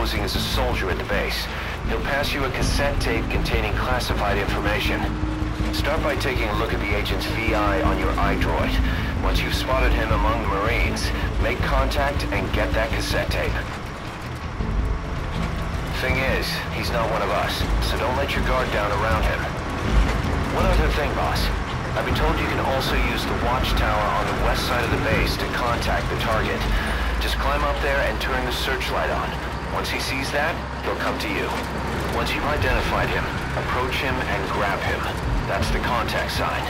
posing as a soldier at the base. He'll pass you a cassette tape containing classified information. Start by taking a look at the agent's VI on your iDroid. Once you've spotted him among the Marines, make contact and get that cassette tape. Thing is, he's not one of us, so don't let your guard down around him. One other thing, boss. I've been told you can also use the watchtower on the west side of the base to contact the target. Just climb up there and turn the searchlight on. Once he sees that, he'll come to you. Once you've identified him, approach him and grab him. That's the contact sign.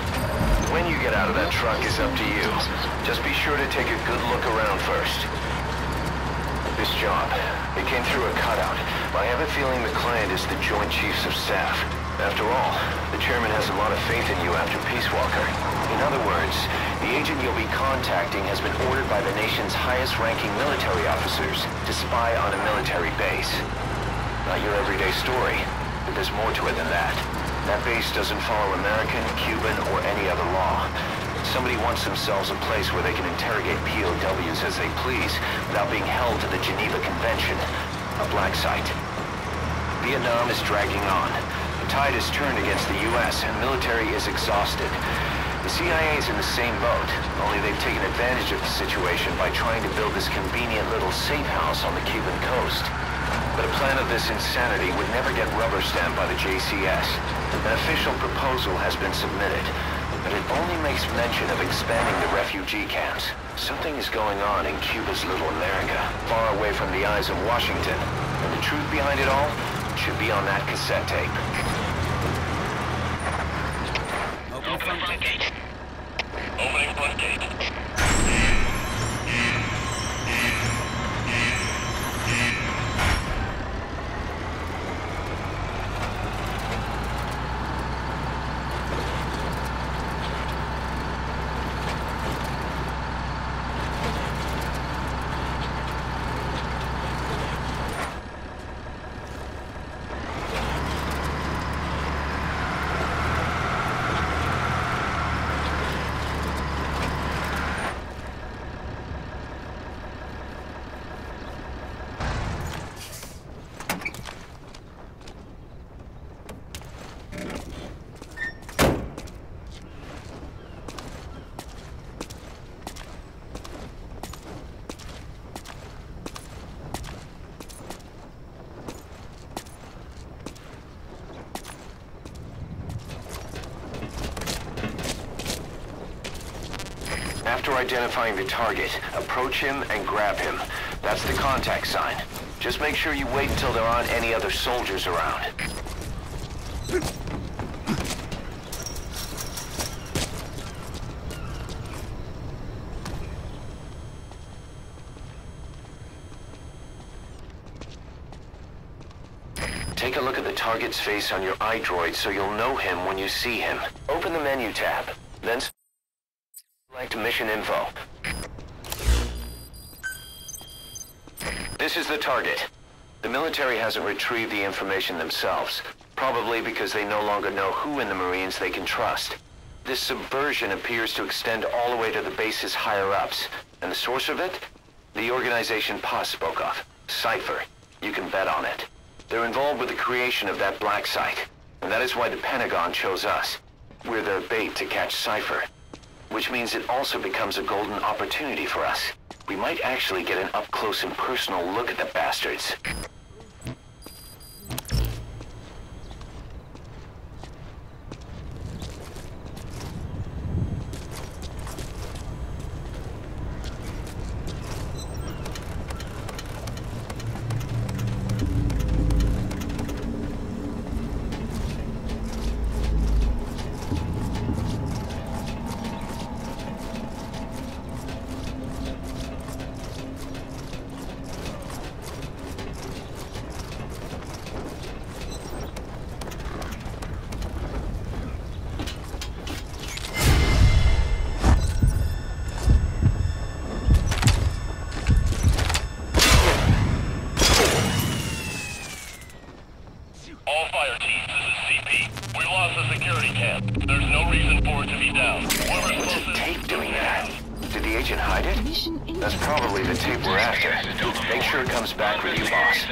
When you get out of that truck is up to you. Just be sure to take a good look around first. This job, it came through a cutout, but I have a feeling the client is the Joint Chiefs of Staff. After all, the chairman has a lot of faith in you after Peace Walker. In other words, the agent you'll be contacting has been ordered by the nation's highest-ranking military officers to spy on a military base. Not your everyday story, but there's more to it than that. That base doesn't follow American, Cuban, or any other law. Somebody wants themselves a place where they can interrogate POWs as they please without being held to the Geneva Convention. A black site. Vietnam is dragging on. The tide has turned against the U.S. and military is exhausted. The CIA is in the same boat, only they've taken advantage of the situation by trying to build this convenient little safe house on the Cuban coast. But a plan of this insanity would never get rubber stamped by the JCS. An official proposal has been submitted, but it only makes mention of expanding the refugee camps. Something is going on in Cuba's little America, far away from the eyes of Washington. And the truth behind it all should be on that cassette tape. Open front gate. Opening front gate. After identifying the target, approach him and grab him. That's the contact sign. Just make sure you wait until there aren't any other soldiers around. Take a look at the target's face on your iDroid so you'll know him when you see him. Open the menu tab, then select Mission Info. This is the target. The military hasn't retrieved the information themselves, probably because they no longer know who in the Marines they can trust. This subversion appears to extend all the way to the base's higher-ups, and the source of it? The organization Paz spoke of, Cipher. You can bet on it. They're involved with the creation of that black site, and that is why the Pentagon chose us. We're their bait to catch Cipher, which means it also becomes a golden opportunity for us. We might actually get an up-close and personal look at the bastards. All fire teams, this is CP. We lost the security camp. There's no reason for it to be down. What's the tape doing that? Did the agent hide it? Mission That's probably the tape we're after. Make sure it comes back with you, boss.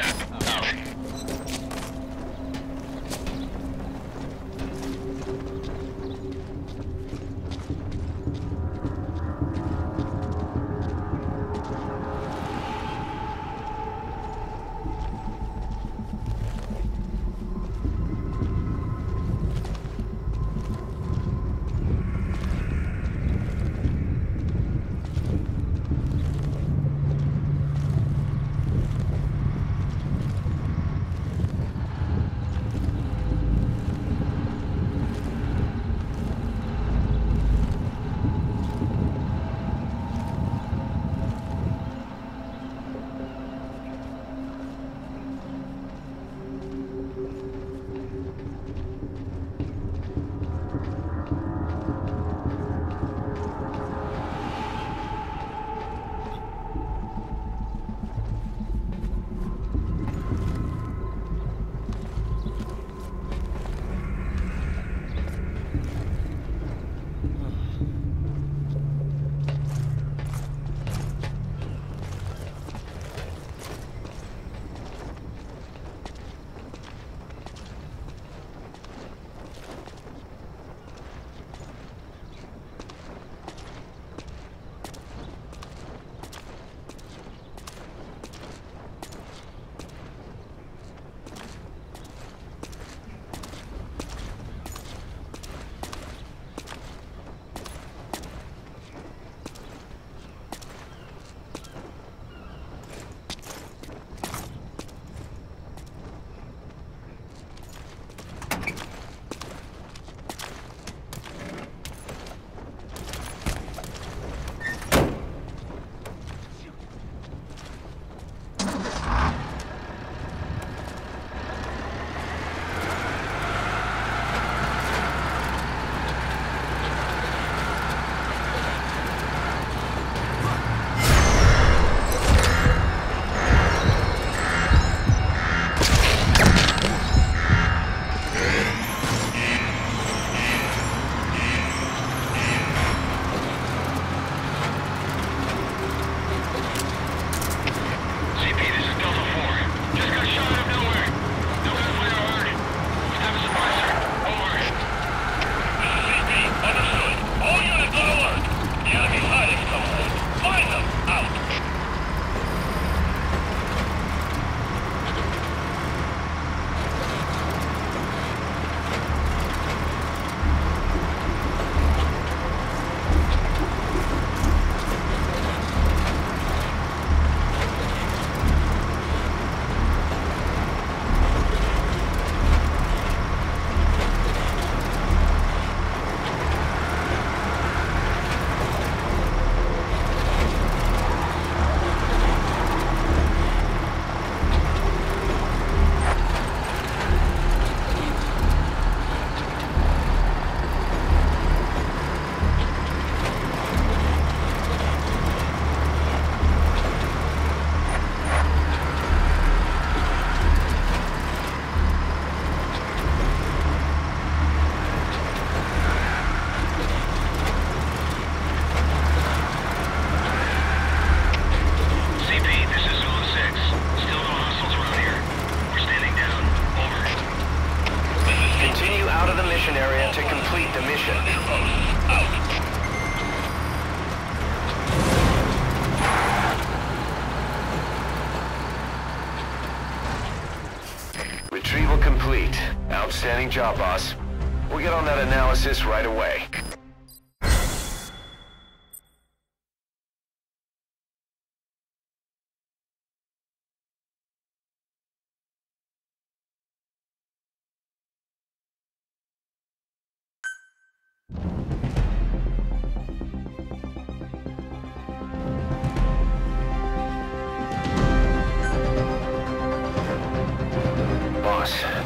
Outstanding job, boss. We'll get on that analysis right away.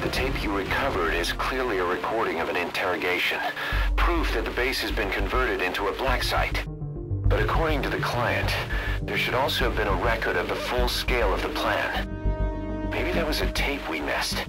The tape you recovered is clearly a recording of an interrogation. Proof that the base has been converted into a black site. But according to the client, there should also have been a record of the full scale of the plan. Maybe that was a tape we missed.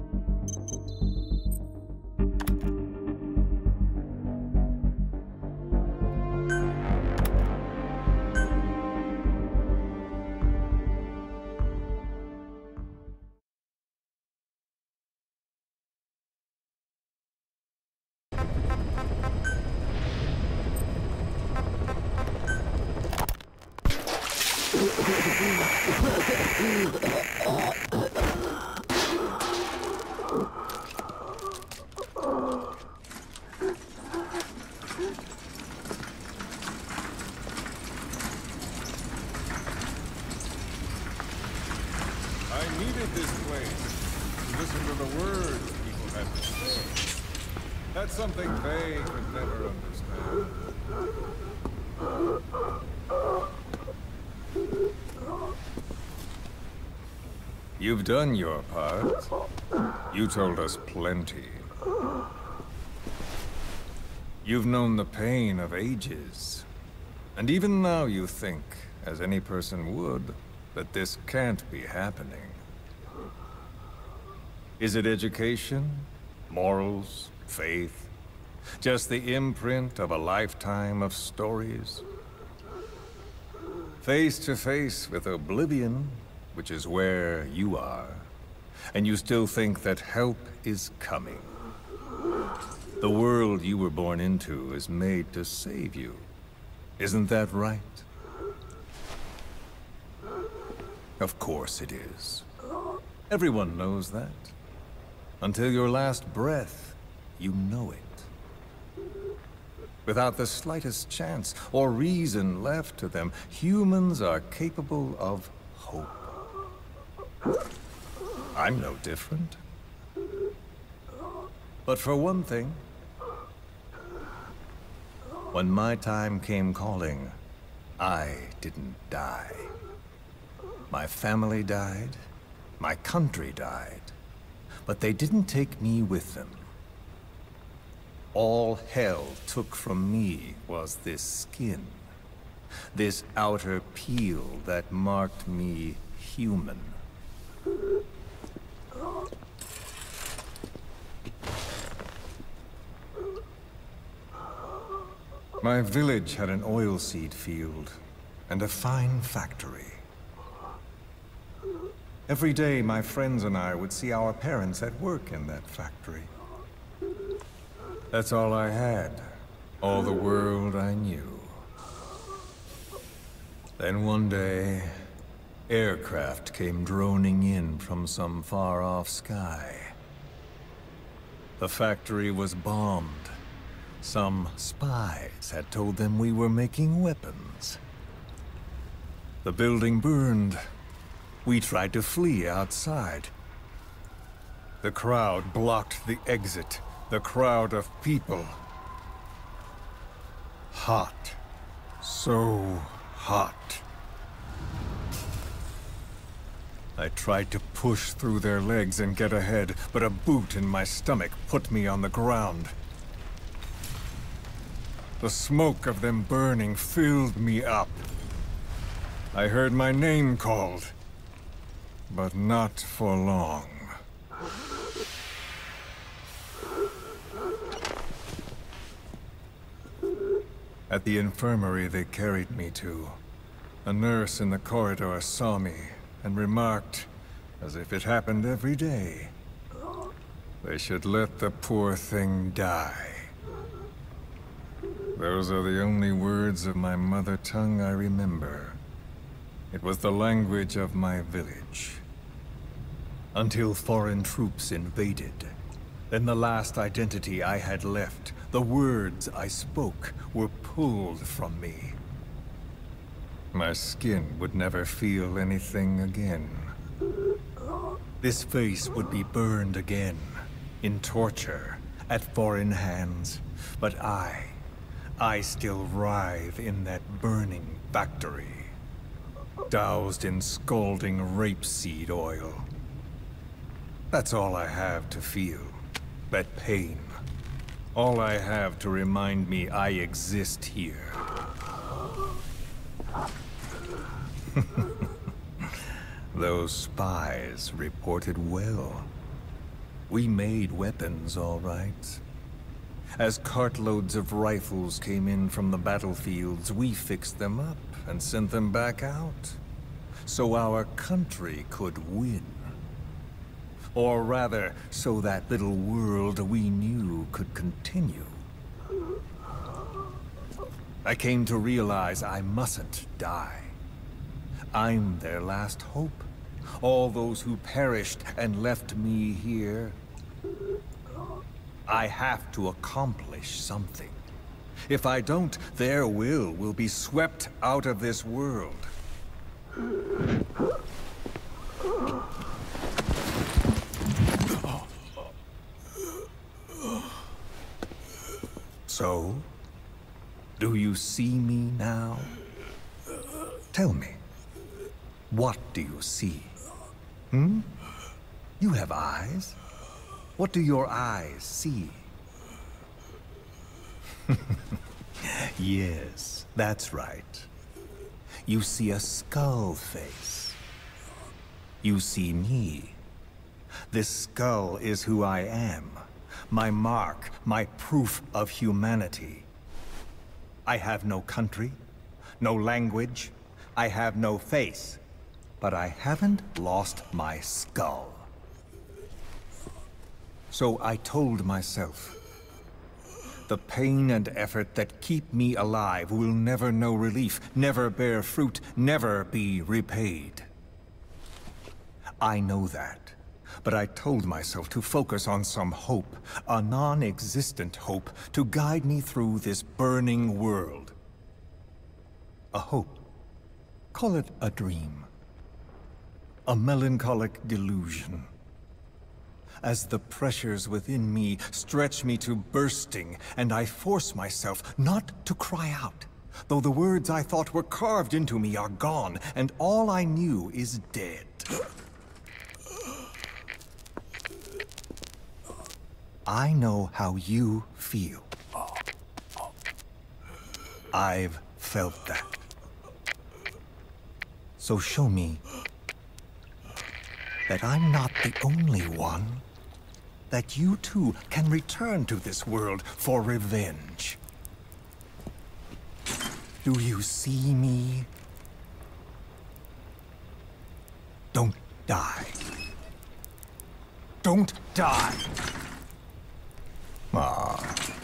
I needed this place to listen to the words people had to say. That's something they could never understand. You've done your part. You told us plenty. You've known the pain of ages. And even now you think, as any person would, that this can't be happening. Is it education? Morals? Faith? Just the imprint of a lifetime of stories? Face to face with oblivion, which is where you are, and you still think that help is coming. The world you were born into is made to save you. Isn't that right? Of course it is. Everyone knows that. Until your last breath, you know it. Without the slightest chance or reason left to them, humans are capable of hope. I'm no different. But for one thing, when my time came calling, I didn't die. My family died, my country died, but they didn't take me with them. All hell took from me was this skin, this outer peel that marked me human. My village had an oilseed field and a fine factory. Every day, my friends and I would see our parents at work in that factory. That's all I had, all the world I knew. Then one day, aircraft came droning in from some far-off sky. The factory was bombed. Some spies had told them we were making weapons. The building burned. We tried to flee outside. The crowd blocked the exit. The crowd of people. Hot. So hot. I tried to push through their legs and get ahead, but a boot in my stomach put me on the ground. The smoke of them burning filled me up. I heard my name called, but not for long. At the infirmary they carried me to, a nurse in the corridor saw me and remarked, as if it happened every day, they should let the poor thing die. Those are the only words of my mother tongue I remember. It was the language of my village. Until foreign troops invaded. Then the last identity I had left, the words I spoke, were pulled from me. My skin would never feel anything again. This face would be burned again, in torture, at foreign hands. But I still writhe in that burning factory, doused in scalding rapeseed oil. That's all I have to feel, that pain. All I have to remind me I exist here. Those spies reported well. We made weapons, all right. As cartloads of rifles came in from the battlefields, we fixed them up and sent them back out, so our country could win. Or rather, so that little world we knew could continue. I came to realize I mustn't die. I'm their last hope, all those who perished and left me here. I have to accomplish something. If I don't, their will be swept out of this world. So, do you see me now? Tell me, what do you see? Hmm? You have eyes. What do your eyes see? Yes, that's right. You see a skull face. You see me. This skull is who I am. My mark, my proof of humanity. I have no country, no language, I have no face, but I haven't lost my skull. So I told myself, the pain and effort that keep me alive will never know relief, never bear fruit, never be repaid. I know that. But I told myself to focus on some hope, a non-existent hope, to guide me through this burning world. A hope. Call it a dream. A melancholic delusion. As the pressures within me stretch me to bursting, and I force myself not to cry out, though the words I thought were carved into me are gone, and all I knew is dead. I know how you feel. I've felt that. So show me that I'm not the only one. That you too can return to this world for revenge. Do you see me? Don't die. Don't die! Ah.